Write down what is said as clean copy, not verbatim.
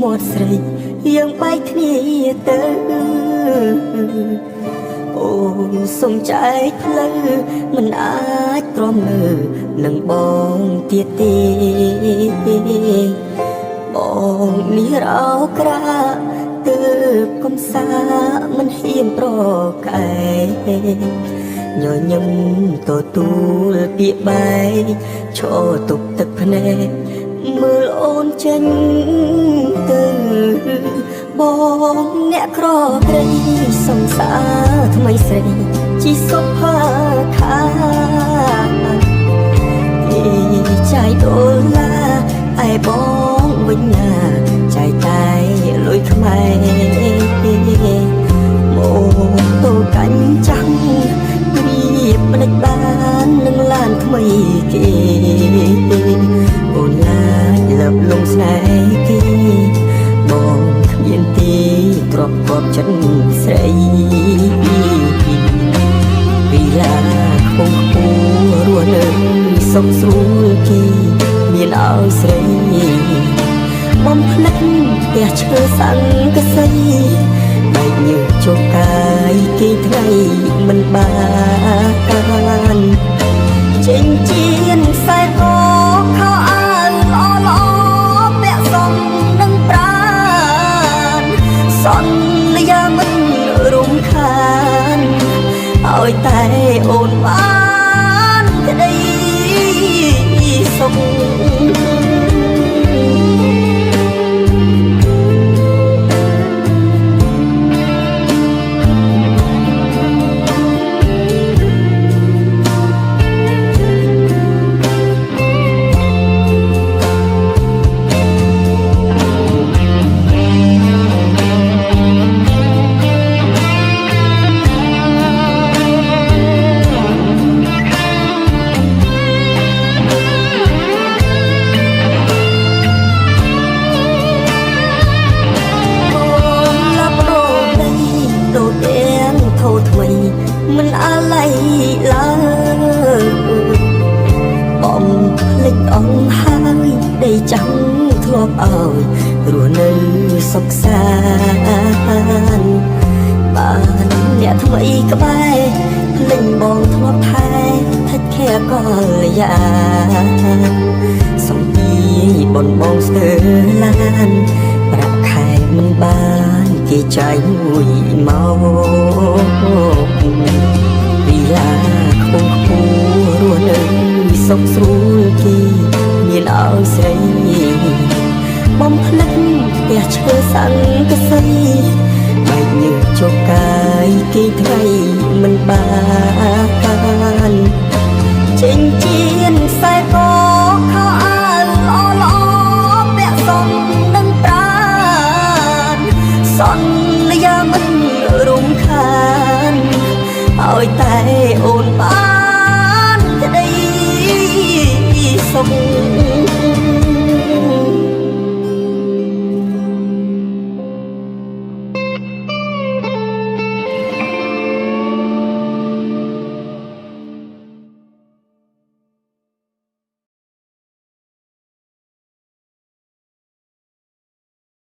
មាត់ស្រីយើងបែកគ្នាទៅអូសុំចែកផ្លូវមិនអាចទ្រាំលើនឹងបងទៀតទេបងនេះរោក្រាទើបកំសាមិនហ៊ានប្រកែញញឹមទទួលពាក្យបែកឈរទុកទឹកភ្នែកមើលអូនចេញទៅបងអ្នកក្រក្រៃសំសាថ្មីស្រីជីសុផាខាចៃដុល្លារឯបងវិញណាចៃតែលុយខ្មែរមកទៅកាញ់ចាំងព្រៀបផ្ដិចបាននឹងឡានថ្មីគេអូនឡាយលើបលងស្នេហ៍គេបងគ្មានទីទ្របកប់ចិត្តស្រីពីឡាខ្ពងខ្ពស់រស់នៅសុខស្រួលគេមានឲ្យស្រីបំភ្លេចផ្ទះឈើសង្កសីបែកញើសជោគកាយគេថ្ងៃមិនបានចេញជៀនខ្សែកខោអាវល្អពាក់សំនឹងប្រានសន្យាមិនរំខានឲ្យតែអូនបានក្តីសុខមិនអាឡ័យឡើយបំភ្លេចអងហើយដីចាំធ្លាប់ឲ្យរស់នៅសុខសាន្តបានអ្នកថ្មីក្បែរភ្លេចបងធ្លាប់ថែថិតខែកលយាសំពីបនបងស្ទើឡានប្រាក់ខែមិនបានគេចាយមួយមកពីឡាខ្ពងខ្ពស់រស់នៅសុខស្រួលគេមានឲ្យស្រីបំភ្លេចផ្ទះឈើសង្កសីបែកញើសជោគកាយគេថ្ងៃមិនបាន